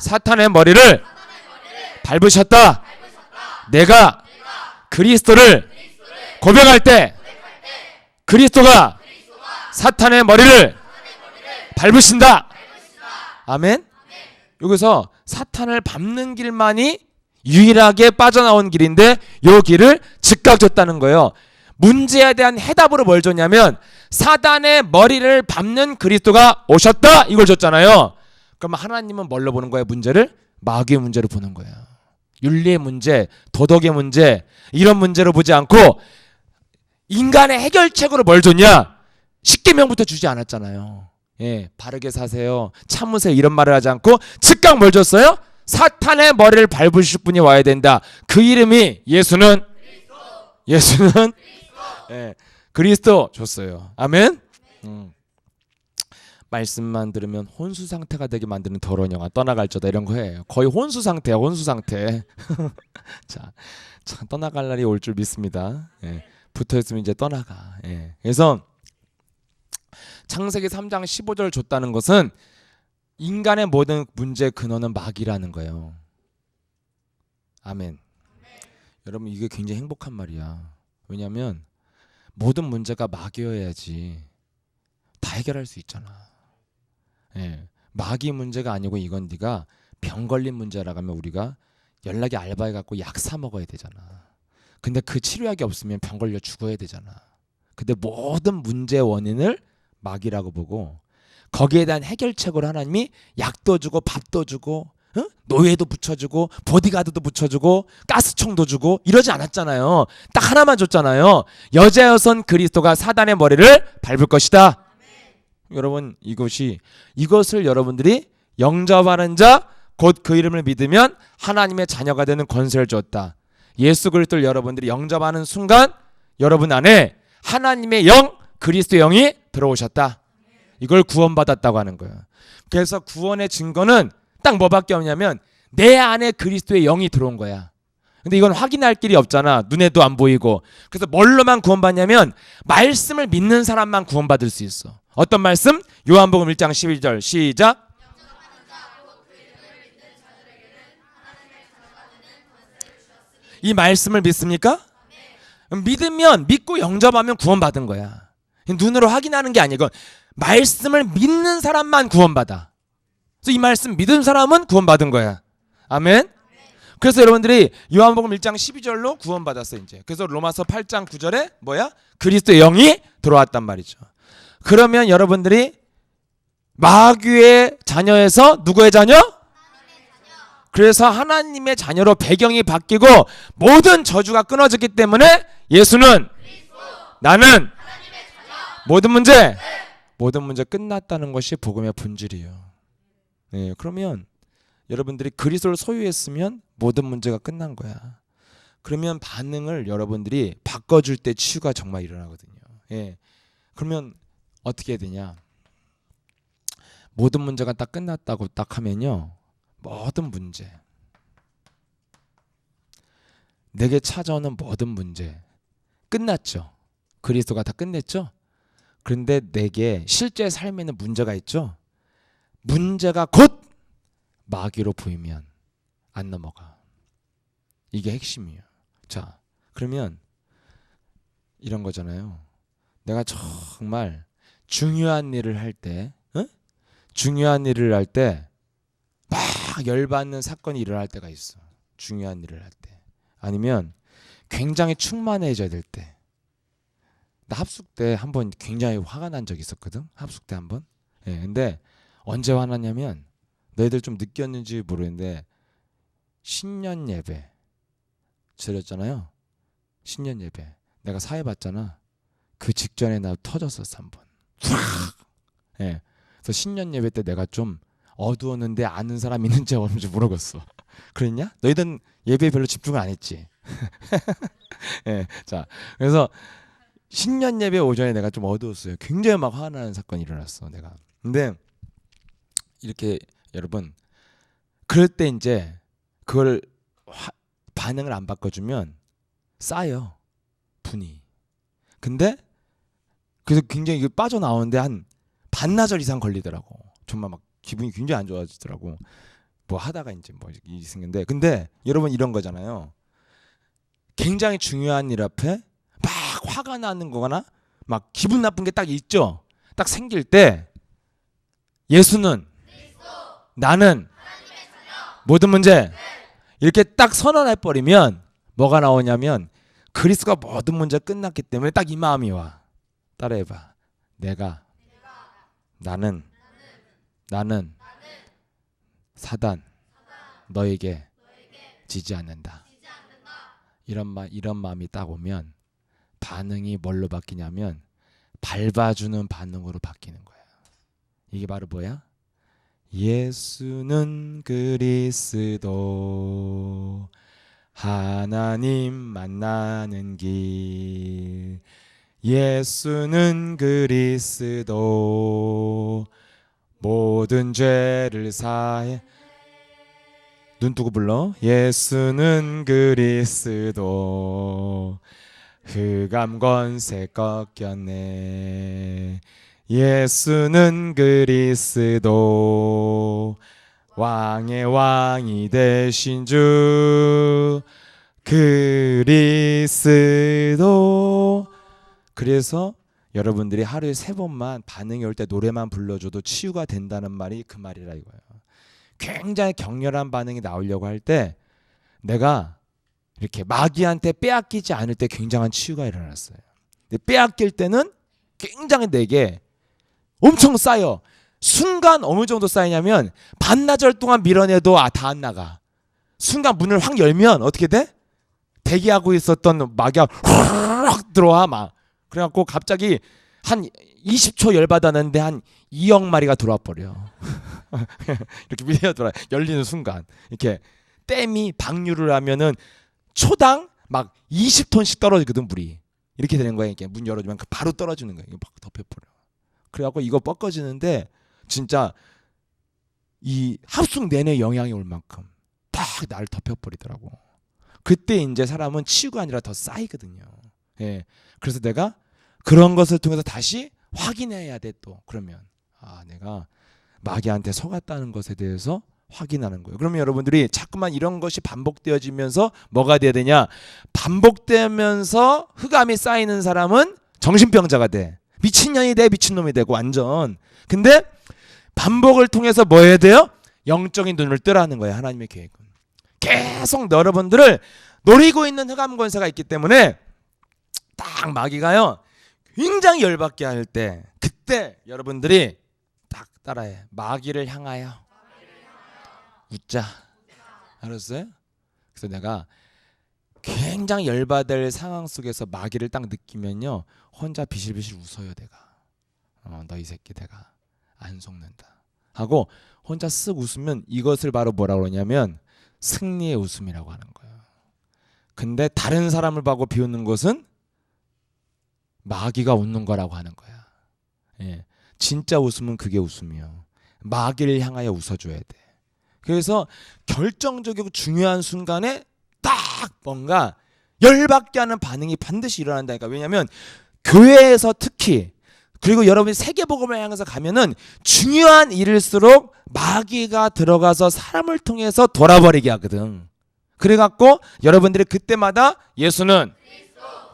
사탄의 머리를 밟으셨다. 내가 그리스도를 고백할 때 그리스도가 사탄의 머리를 밟으신다. 아멘. 여기서 사탄을 밟는 길만이 유일하게 빠져나온 길인데 이 길을 즉각 줬다는 거예요. 문제에 대한 해답으로 뭘 줬냐면 사단의 머리를 밟는 그리스도가 오셨다 이걸 줬잖아요. 그럼 하나님은 뭘로 보는 거예요? 문제를? 마귀의 문제로 보는 거예요. 윤리의 문제, 도덕의 문제 이런 문제로 보지 않고 인간의 해결책으로 뭘 줬냐? 십계명부터 주지 않았잖아요. 바르게 사세요, 참으세요 이런 말을 하지 않고 즉각 뭘 줬어요? 사탄의 머리를 밟으실 분이 와야 된다. 그 이름이 예수는 그리스도 줬어요. 아멘. 말씀만 들으면 혼수 상태가 되게 만드는 더러운 영화 떠나갈저다 이런 거예요. 거의 혼수 상태야, 혼수 상태. 자, 참 떠나갈 날이 올 줄 믿습니다. 붙어 있으면 이제 떠나가. 그래서 창세기 3장 15절 줬다는 것은 인간의 모든 문제의 근원은 마귀라는 거예요. 아멘. 여러분 이게 굉장히 행복한 말이야. 왜냐하면 모든 문제가 마귀여야지 다 해결할 수 있잖아. 마귀 문제가 아니고 이건 네가 병 걸린 문제라고 하면 우리가 연락이 알바해 갖고 약 사 먹어야 되잖아. 근데 그 치료약이 없으면 병 걸려 죽어야 되잖아. 근데 모든 문제의 원인을 마귀라고 보고 거기에 대한 해결책으로 하나님이 약도 주고 밥도 주고 노예도 붙여주고 보디가드도 붙여주고 가스총도 주고 이러지 않았잖아요. 딱 하나만 줬잖아요. 여자여선 그리스도가 사단의 머리를 밟을 것이다. 여러분 이것을 여러분들이 영접하는 자 곧 그 이름을 믿으면 하나님의 자녀가 되는 권세를 줬다. 예수 그리스도를 여러분들이 영접하는 순간 여러분 안에 하나님의 영 그리스도의 영이 들어오셨다. 이걸 구원받았다고 하는 거예요. 그래서 구원의 증거는 딱 뭐밖에 없냐면 내 안에 그리스도의 영이 들어온 거야. 근데 이건 확인할 길이 없잖아. 눈에도 안 보이고. 그래서 뭘로만 구원받냐면 말씀을 믿는 사람만 구원받을 수 있어. 어떤 말씀? 요한복음 1장 12절 시작. 이 말씀을 믿습니까? 믿으면 믿고 영접하면 구원받은 거야. 눈으로 확인하는 게 아니고 말씀을 믿는 사람만 구원받아. 그래서 이 말씀 믿은 사람은 구원받은 거야. 아멘. 그래서 여러분들이 요한복음 1장 12절로 구원받았어요 이제. 그래서 로마서 8장 9절에 뭐야? 그리스도의 영이 들어왔단 말이죠. 그러면 여러분들이 마귀의 자녀에서 누구의 자녀? 그래서 하나님의 자녀로 배경이 바뀌고 모든 저주가 끊어졌기 때문에 예수는 나는 모든 문제 끝났다는 것이 복음의 본질이에요. 그러면 여러분들이 그리스도를 소유했으면 모든 문제가 끝난 거야. 그러면 반응을 여러분들이 바꿔줄 때 치유가 정말 일어나거든요. 그러면 어떻게 해야 되냐? 모든 문제가 딱 끝났다고 딱 하면요, 모든 문제, 내게 찾아오는 모든 문제 끝났죠. 그리스도가 다 끝냈죠. 그런데 내게 실제 삶에는 문제가 있죠. 문제가 곧 마귀로 보이면 안 넘어가. 이게 핵심이에요. 자, 그러면 이런 거잖아요. 내가 정말 중요한 일을 할 때, 막 열받는 사건이 일어날 때가 있어. 중요한 일을 할 때. 아니면 굉장히 충만해져야 될 때. 나 합숙 때 한번 굉장히 화가 난 적이 있었거든. 합숙 때 한번. 근데 언제 화났냐면 너희들 좀 느꼈는지 모르겠는데 신년 예배 드렸잖아요. 신년 예배. 내가 사회 봤잖아. 그 직전에 나 터졌었어 한번. 그래서 신년 예배 때 내가 좀 어두웠는데 아는 사람 있는지 없는지 물어봤어. 그랬냐? 너희들은 예배에 별로 집중을 안 했지. 자, 그래서 신년 예배 오전에 내가 좀 어두웠어요. 굉장히 막 화나는 사건이 일어났어 내가. 근데 이렇게 여러분 그럴 때 이제 그걸 반응을 안 바꿔주면 쌓여 분이. 근데 그래서 굉장히 빠져나오는데 한 반나절 이상 걸리더라고. 정말 막 기분이 굉장히 안 좋아지더라고. 뭐 하다가 이제 뭐 일이 생긴데, 근데 여러분 이런 거잖아요. 굉장히 중요한 일 앞에 막 화가 나는 거거나 막 기분 나쁜 게 딱 있죠. 딱 생길 때 예수는 나는 모든 문제 이렇게 딱 선언해 버리면 뭐가 나오냐면 그리스도가 모든 문제 끝났기 때문에 딱 이 마음이 와. 따라해봐. 나는 사단 너에게 지지 않는다. 이런 마음이 딱 오면 반응이 뭘로 바뀌냐면 밟아주는 반응으로 바뀌는 거야. 이게 바로 뭐야? 예수는 그리스도 하나님 만나는 길. 예수는 그리스도 모든 죄를 사해. 눈 뜨고 불러. 예수는 그리스도 흑암 권세 꺾였네. 예수는 그리스도 왕의 왕이 되신 주 그리스도. 그래서 여러분들이 하루에 3번만 반응이 올 때 노래만 불러줘도 치유가 된다는 말이 그 말이라 이거예요. 굉장히 격렬한 반응이 나오려고 할 때 내가 이렇게 마귀한테 빼앗기지 않을 때 굉장한 치유가 일어났어요. 근데 빼앗길 때는 굉장히 내게 엄청 쌓여. 순간 어느 정도 쌓이냐면 반나절 동안 밀어내도 다 안 나가. 순간 문을 확 열면 어떻게 돼? 대기하고 있었던 마귀가 확 들어와 막. 그래갖고 갑자기 한 20초 열받았는데 한 2억 마리가 들어와 버려. 이렇게 밀려 들어와. 열리는 순간 이렇게 댐이 방류를 하면은 초당 막 20톤씩 떨어지거든 물이. 이렇게 되는 거야. 이렇게 문 열어주면 바로 떨어지는 거야. 이거 막 덮여버려. 그래갖고 이거 뻗어지는데 진짜 이 합숙 내내 영향이 올 만큼 딱 나를 덮여버리더라고. 그때 이제 사람은 치유가 아니라 더 쌓이거든요. 예. 그래서 내가 그런 것을 통해서 다시 확인해야 돼. 또 그러면 내가 마귀한테 속았다는 것에 대해서 확인하는 거예요. 그러면 여러분들이 자꾸만 이런 것이 반복되어지면서 뭐가 돼야 되냐? 반복되면서 흑암이 쌓이는 사람은 정신병자가 돼. 미친년이 돼. 미친놈이 되고 완전. 근데 반복을 통해서 뭐 해야 돼요? 영적인 눈을 뜨라는 거예요. 하나님의 계획은. 계속 여러분들을 노리고 있는 흑암 권세가 있기 때문에 딱 마귀가요 굉장히 열받게 할 때 그때 여러분들이 딱 따라해. 마귀를 향하여 웃자. 알았어요? 그래서 내가 굉장히 열받을 상황 속에서 마귀를 딱 느끼면요 혼자 비실비실 웃어요. 내가 너 이 새끼 내가 안 속는다 하고 혼자 쓱 웃으면 이것을 바로 뭐라고 그러냐면 승리의 웃음이라고 하는 거예요. 근데 다른 사람을 보고 비웃는 것은 마귀가 웃는 거라고 하는 거야. 예. 진짜 웃음은 그게 웃음이요. 마귀를 향하여 웃어줘야 돼. 그래서 결정적이고 중요한 순간에 딱 뭔가 열받게 하는 반응이 반드시 일어난다니까. 왜냐하면 교회에서 특히 그리고 여러분이 세계복음을 향해서 가면은 중요한 일일수록 마귀가 들어가서 사람을 통해서 돌아버리게 하거든. 그래갖고 여러분들이 그때마다 예수는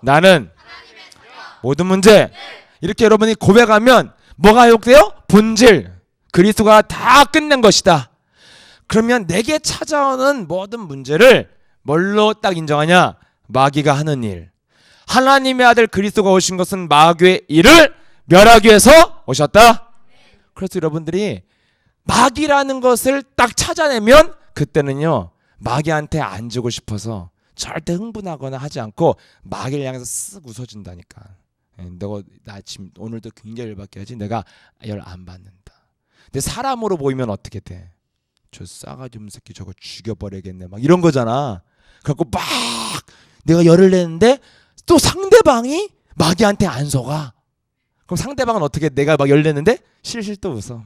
나는 모든 문제 이렇게 여러분이 고백하면 뭐가 회복돼요? 본질 그리스도가 다 끝낸 것이다. 그러면 내게 찾아오는 모든 문제를 뭘로 딱 인정하냐? 마귀가 하는 일. 하나님의 아들 그리스도가 오신 것은 마귀의 일을 멸하기 위해서 오셨다. 그래서 여러분들이 마귀라는 것을 딱 찾아내면 그때는요 마귀한테 앉고 싶어서 절대 흥분하거나 하지 않고 마귀를 향해서 쓱 웃어준다니까. 너 나 지금 오늘도 굉장히 열받게 하지. 내가 열 안 받는다. 근데 사람으로 보이면 어떻게 돼? 저 싸가지 없는 새끼 저거 죽여버리겠네 막 이런 거잖아. 그래갖고 막 내가 열을 내는데 또 상대방이 마귀한테 안 속아. 그럼 상대방은 어떻게? 내가 막 열내는데 실실 또 웃어.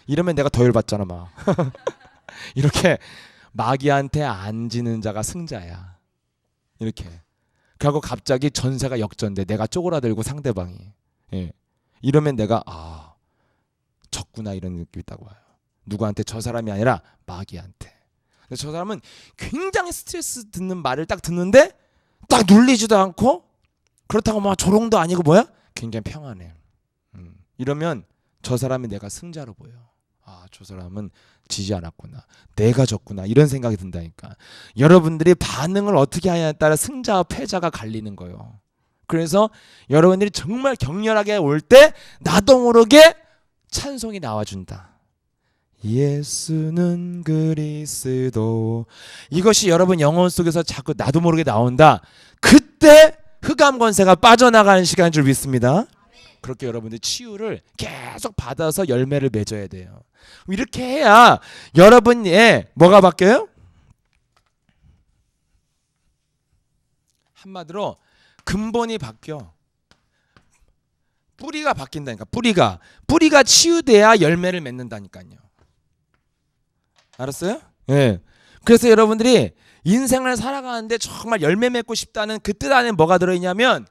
이러면 내가 더 열받잖아 막. 이렇게 마귀한테 안 지는 자가 승자야. 이렇게. 그리고 갑자기 전세가 역전돼. 내가 쪼그라들고 상대방이. 예. 이러면 내가 졌구나 이런 느낌이 있다고 봐요. 누구한테? 저 사람이 아니라 마귀한테. 근데 저 사람은 굉장히 스트레스 듣는 말을 딱 듣는데 딱 눌리지도 않고 그렇다고 막 조롱도 아니고 뭐야? 굉장히 평안해. 이러면 저 사람이 내가 승자로 보여. 저 사람은 지지 않았구나. 내가 졌구나. 이런 생각이 든다니까. 여러분들이 반응을 어떻게 하냐에 따라 승자와 패자가 갈리는 거예요. 그래서 여러분들이 정말 격렬하게 올 때 나도 모르게 찬송이 나와준다. 예수는 그리스도. 이것이 여러분 영혼 속에서 자꾸 나도 모르게 나온다. 그때 흑암 권세가 빠져나가는 시간인 줄 믿습니다. 그렇게 여러분들 치유를 계속 받아서 열매를 맺어야 돼요. 이렇게 해야 여러분의 뭐가 바뀌어요? 한마디로 근본이 바뀌어. 뿌리가 바뀐다니까. 뿌리가 치유돼야 열매를 맺는다니까요. 알았어요? 예. 그래서 여러분들이 인생을 살아가는데 정말 열매 맺고 싶다는 그 뜻 안에 뭐가 들어있냐면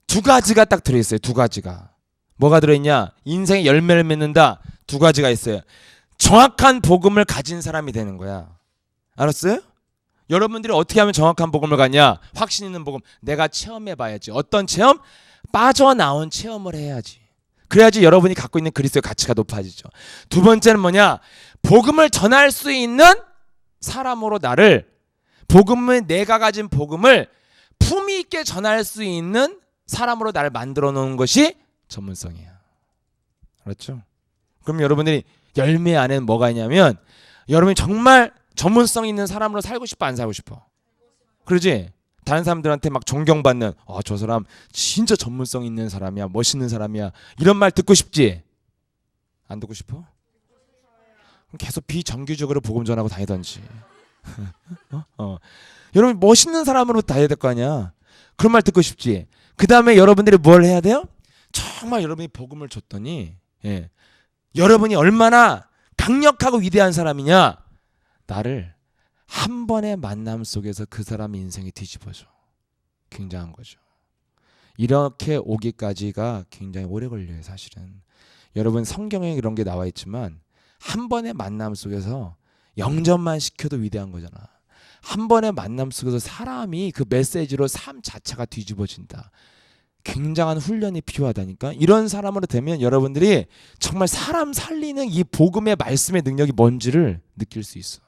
두 가지가 딱 들어있어요. 두 가지가. 뭐가 들어있냐? 인생에 열매를 맺는다. 두 가지가 있어요. 정확한 복음을 가진 사람이 되는 거야. 알았어요? 여러분들이 어떻게 하면 정확한 복음을 갖냐? 확신 있는 복음. 내가 체험해 봐야지. 어떤 체험? 빠져나온 체험을 해야지. 그래야지 여러분이 갖고 있는 그리스도의 가치가 높아지죠. 두 번째는 뭐냐? 복음을 전할 수 있는 사람으로 나를, 복음을, 내가 가진 복음을 품위 있게 전할 수 있는 사람으로 나를 만들어 놓은 것이 전문성이야. 그렇죠? 그럼 여러분들이 열매 안에는 뭐가 있냐면 여러분이 정말 전문성 있는 사람으로 살고 싶어, 안 살고 싶어? 그러지? 다른 사람들한테 막 존경받는, 저 사람 진짜 전문성 있는 사람이야, 멋있는 사람이야, 이런 말 듣고 싶지? 안 듣고 싶어? 그럼 계속 비정규적으로 복음 전하고 다니던지. 여러분 멋있는 사람으로 다녀야 될 거 아니야. 그런 말 듣고 싶지? 그 다음에 여러분들이 뭘 해야 돼요? 정말 여러분이 복음을 줬더니 여러분이 얼마나 강력하고 위대한 사람이냐, 나를 한 번의 만남 속에서 그 사람의 인생이 뒤집어져. 굉장한 거죠. 이렇게 오기까지가 굉장히 오래 걸려요. 사실은 여러분 성경에 이런 게 나와 있지만 한 번의 만남 속에서 영접만 시켜도 위대한 거잖아. 한 번의 만남 속에서 사람이 그 메시지로 삶 자체가 뒤집어진다. 굉장한 훈련이 필요하다니까. 이런 사람으로 되면 여러분들이 정말 사람 살리는 이 복음의 말씀의 능력이 뭔지를 느낄 수 있어.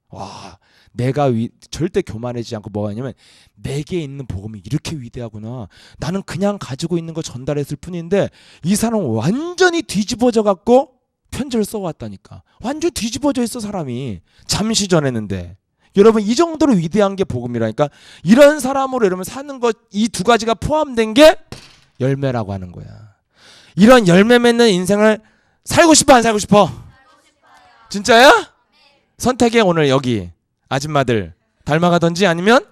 와, 내가 절대 교만하지 않고 뭐가 있냐면 내게 있는 복음이 이렇게 위대하구나. 나는 그냥 가지고 있는 거 전달했을 뿐인데 이 사람은 완전히 뒤집어져 갖고 편지를 써왔다니까. 완전 뒤집어져 있어 사람이. 잠시 전했는데. 여러분 이 정도로 위대한 게 복음이라니까. 이런 사람으로 여러분 사는 것, 이 두 가지가 포함된 게 열매라고 하는 거야. 이런 열매 맺는 인생을 살고 싶어, 안 살고 싶어? 진짜야? 선택해. 오늘 여기 아줌마들 닮아가든지 아니면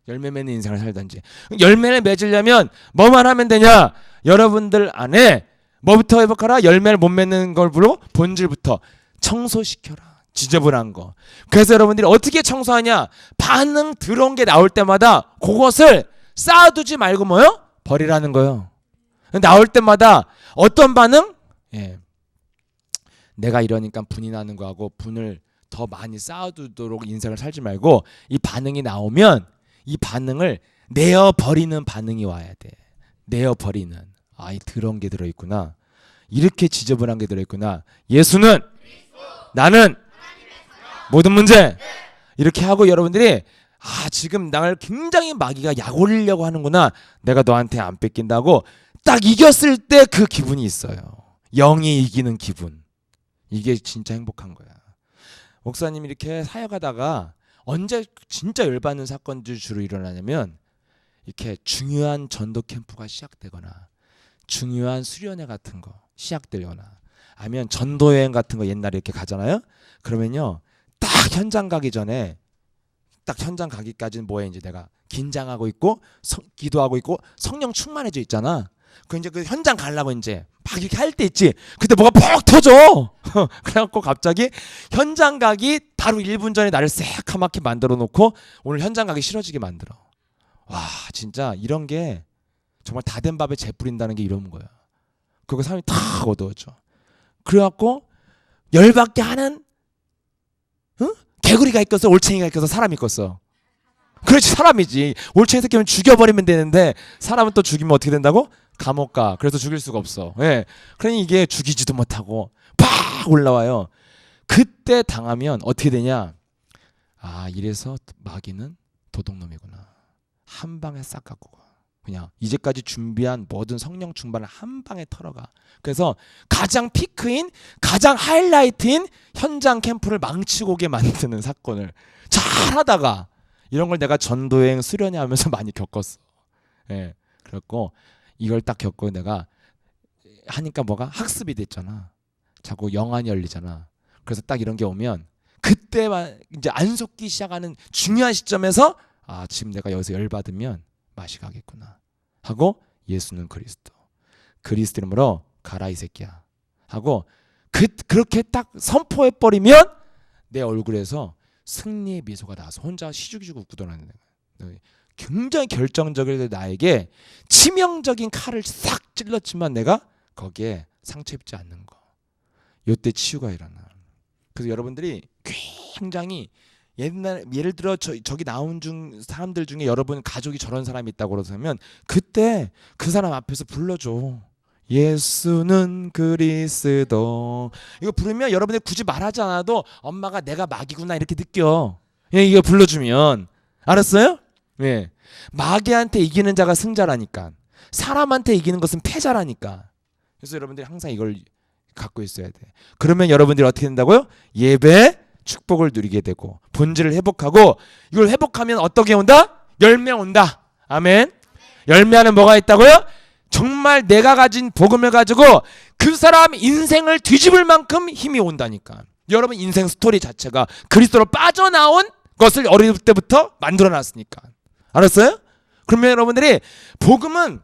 열매 맺는 인생을 살든지. 열매를 맺으려면 뭐만 하면 되냐? 여러분들 안에 뭐부터 회복하라? 열매를 못 맺는 걸로 본질부터 청소시켜라. 지저분한 거. 그래서 여러분들이 어떻게 청소하냐? 반응 들어온 게 나올 때마다 그것을 쌓아두지 말고 뭐요? 버리라는 거예요. 나올 때마다 어떤 반응? 내가 이러니까 분이 나는 거하고 분을 더 많이 쌓아두도록 인생을 살지 말고 이 반응이 나오면 이 반응을 내어버리는 반응이 와야 돼. 내어버리는. 이 더러운 게 들어있구나. 이렇게 지저분한 게 들어있구나. 예수는 나는 모든 문제. 이렇게 하고 여러분들이 지금 나를 굉장히 마귀가 약 올리려고 하는구나. 내가 너한테 안 뺏긴다고 딱 이겼을 때 그 기분이 있어요. 영이 이기는 기분. 이게 진짜 행복한 거야. 목사님이 이렇게 사역하다가 언제 진짜 열받는 사건들이 주로 일어나냐면 이렇게 중요한 전도 캠프가 시작되거나 중요한 수련회 같은 거 시작되거나 아니면 전도 여행 같은 거 옛날에 이렇게 가잖아요. 그러면요 딱 현장 가기 전에 딱 현장 가기까지는 뭐해, 이제 내가 긴장하고 있고 기도하고 있고 성령 충만해져 있잖아. 그 이제 그 현장 가려고 이제 막 이렇게 할 때 있지. 그때 뭐가 퍽 터져. 그래갖고 갑자기 현장 가기 바로 1분 전에 나를 새카맣게 만들어 놓고 오늘 현장 가기 싫어지게 만들어. 와, 진짜 이런 게 정말 다 된 밥에 재 뿌린다는 게 이런 거야. 그거 사람이 다 어두워져. 그래갖고 열받게 하는 개구리가 있겠어, 올챙이가 있겠어, 사람이 있겠어. 그렇지, 사람이지. 올챙이 새끼면 죽여버리면 되는데 사람은 또 죽이면 어떻게 된다고? 감옥 가. 그래서 죽일 수가 없어. 그러니 이게 죽이지도 못하고 팍 올라와요. 그때 당하면 어떻게 되냐? 이래서 마귀는 도둑놈이구나. 한 방에 싹 갖고 가. 그냥 이제까지 준비한 모든 성령 충만을 한 방에 털어가. 그래서 가장 피크인, 가장 하이라이트인 현장 캠프를 망치고 오게 만드는 사건을 잘하다가 이런 걸 내가 전도여행 수련회 하면서 많이 겪었어. 그랬고 이걸 딱 겪고 내가 하니까 뭐가 학습이 됐잖아. 자꾸 영안이 열리잖아. 그래서 딱 이런 게 오면 그때만 이제 안 속기 시작하는 중요한 시점에서 아, 지금 내가 여기서 열받으면 맛이 가겠구나 하고 예수는 그리스도, 그리스도 이름으로 가라 이 새끼야 하고 그렇게 딱 선포해 버리면 내 얼굴에서 승리의 미소가 나와서 혼자 시죽시죽 웃고 도는 거야. 굉장히 결정적으로 나에게 치명적인 칼을 싹 찔렀지만 내가 거기에 상처 입지 않는 거. 이때 치유가 일어나. 그래서 여러분들이 굉장히 예를 들어 저기 나온 사람들 중에 여러분 가족이 저런 사람이 있다고 그러면 그때 그 사람 앞에서 불러줘. 예수는 그리스도. 이거 부르면 여러분들 굳이 말하지 않아도 엄마가 내가 마귀구나 이렇게 느껴. 예, 이거 불러주면. 알았어요? 예. 마귀한테 이기는 자가 승자라니까. 사람한테 이기는 것은 패자라니까. 그래서 여러분들이 항상 이걸 갖고 있어야 돼. 그러면 여러분들이 어떻게 된다고요? 예배 축복을 누리게 되고 본질을 회복하고, 이걸 회복하면 어떻게 온다? 열매 온다. 아멘. 열매하는 뭐가 있다고요? 정말 내가 가진 복음을 가지고 그 사람 인생을 뒤집을 만큼 힘이 온다니까. 여러분 인생 스토리 자체가 그리스도로 빠져나온 것을 어릴 때부터 만들어놨으니까. 알았어요? 그러면 여러분들이 복음은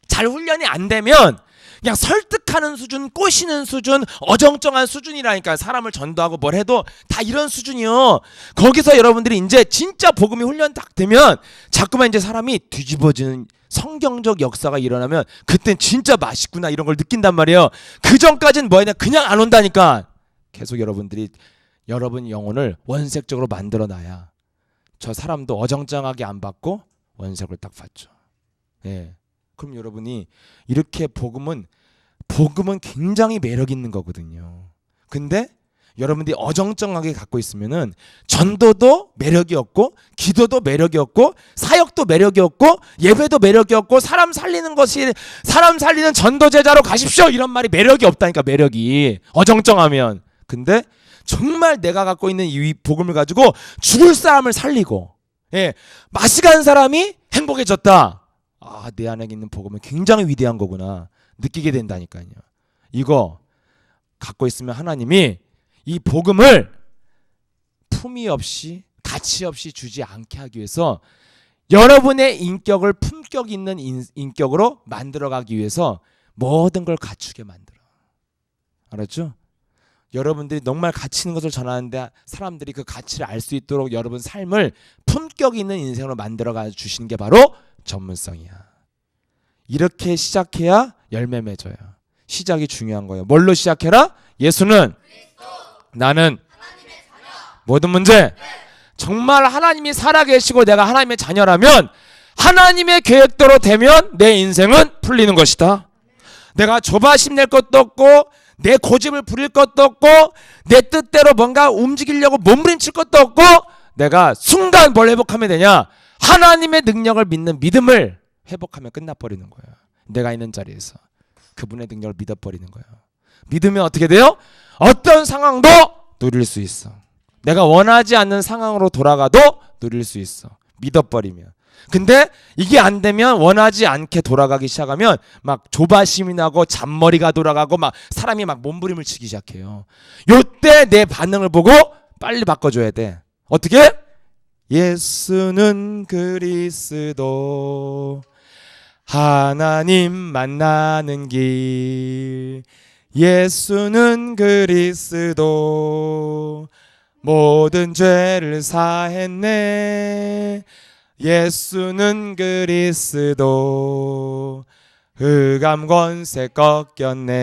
잘 훈련이 안 되면 그냥 설득하는 수준, 꼬시는 수준, 어정쩡한 수준이라니까. 사람을 전도하고 뭘 해도 다 이런 수준이요. 거기서 여러분들이 이제 진짜 복음이 훈련 딱 되면 자꾸만 이제 사람이 뒤집어지는 성경적 역사가 일어나면 그땐 진짜 맛있구나 이런 걸 느낀단 말이에요. 그 전까지는 뭐냐, 그냥 안 온다니까. 계속 여러분들이 여러분 영혼을 원색적으로 만들어놔야 저 사람도 어정쩡하게 안 받고 원색을 딱 받죠. 예. 그럼 여러분이 이렇게 복음은 굉장히 매력 있는 거거든요. 근데 여러분들이 어정쩡하게 갖고 있으면은 전도도 매력이 없고, 기도도 매력이 없고, 사역도 매력이 없고, 예배도 매력이 없고, 사람 살리는 전도 제자로 가십시오 이런 말이 매력이 없다니까. 매력이 어정쩡하면. 근데 정말 내가 갖고 있는 이 복음을 가지고 죽을 사람을 살리고, 예, 맛이 간 사람이 행복해졌다. 아, 내 안에 있는 복음은 굉장히 위대한 거구나 느끼게 된다니까요. 이거 갖고 있으면 하나님이 이 복음을 품위 없이 가치 없이 주지 않게 하기 위해서 여러분의 인격을 품격 있는 인격으로 만들어가기 위해서 모든 걸 갖추게 만들어. 알았죠? 여러분들이 정말 가치 있는 것을 전하는데 사람들이 그 가치를 알 수 있도록 여러분 삶을 품격 있는 인생으로 만들어가 주시는 게 바로 전문성이야. 이렇게 시작해야 열매 맺어요. 시작이 중요한 거예요. 뭘로 시작해라? 예수는 그리스도. 나는 하나님의 자녀. 모든 문제. 네. 정말 하나님이 살아계시고 내가 하나님의 자녀라면 하나님의 계획대로 되면 내 인생은 풀리는 것이다. 내가 조바심 낼 것도 없고, 내 고집을 부릴 것도 없고, 내 뜻대로 뭔가 움직이려고 몸부림칠 것도 없고, 내가 순간 뭘 회복하면 되냐? 하나님의 능력을 믿는 믿음을 회복하면 끝나버리는 거예요. 내가 있는 자리에서 그분의 능력을 믿어버리는 거예요. 믿으면 어떻게 돼요? 어떤 상황도 누릴 수 있어. 내가 원하지 않는 상황으로 돌아가도 누릴 수 있어. 믿어버리면. 근데 이게 안 되면 원하지 않게 돌아가기 시작하면 막 조바심이 나고 잔머리가 돌아가고 막 사람이 막 몸부림을 치기 시작해요. 요때 내 반응을 보고 빨리 바꿔줘야 돼. 어떻게? 예수는 그리스도, 하나님 만나는 길. 예수는 그리스도, 모든 죄를 사했네. 예수는 그리스도, 흑암 권세 꺾였네.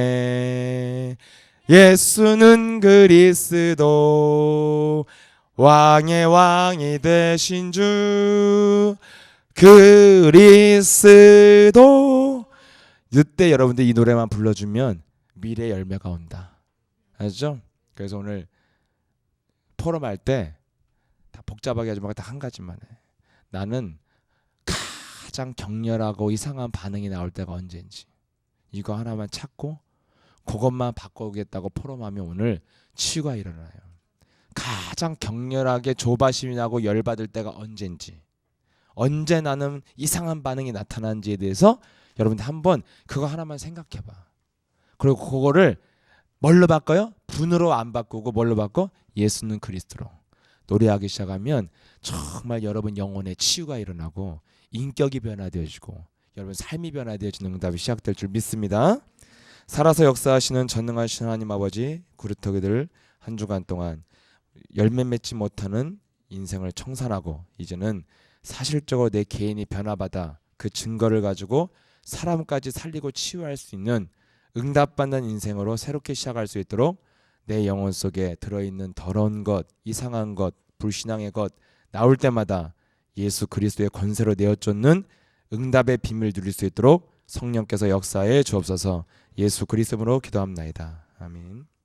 예수는 그리스도, 왕의 왕이 되신 주 그리스도. 이때 여러분들 이 노래만 불러주면 미래 열매가 온다. 아시죠? 그래서 오늘 포럼할 때 다 복잡하게 하지 말고 딱 한 가지만 해. 나는 가장 격렬하고 이상한 반응이 나올 때가 언제인지 이거 하나만 찾고 그것만 바꿔오겠다고 포럼하면 오늘 치유가 일어나요. 가장 격렬하게 조바심이 나고 열받을 때가 언제인지, 언제 나는 이상한 반응이 나타나는지에 대해서 여러분들 한번 그거 하나만 생각해봐. 그리고 그거를 뭘로 바꿔요? 분으로 안 바꾸고 뭘로 바꿔? 예수는 그리스도로 노래하기 시작하면 정말 여러분 영혼의 치유가 일어나고 인격이 변화되어지고 여러분 삶이 변화되어지는 응답이 시작될 줄 믿습니다. 살아서 역사하시는 전능하신 하나님 아버지, 구루터기들 한 주간 동안 열매 맺지 못하는 인생을 청산하고 이제는 사실적으로 내 개인이 변화받아 그 증거를 가지고 사람까지 살리고 치유할 수 있는 응답받는 인생으로 새롭게 시작할 수 있도록 내 영혼 속에 들어있는 더러운 것, 이상한 것, 불신앙의 것 나올 때마다 예수 그리스도의 권세로 내어쫓는 응답의 비밀 누릴 수 있도록 성령께서 역사해 주옵소서. 예수 그리스도로 기도합나이다. 아멘.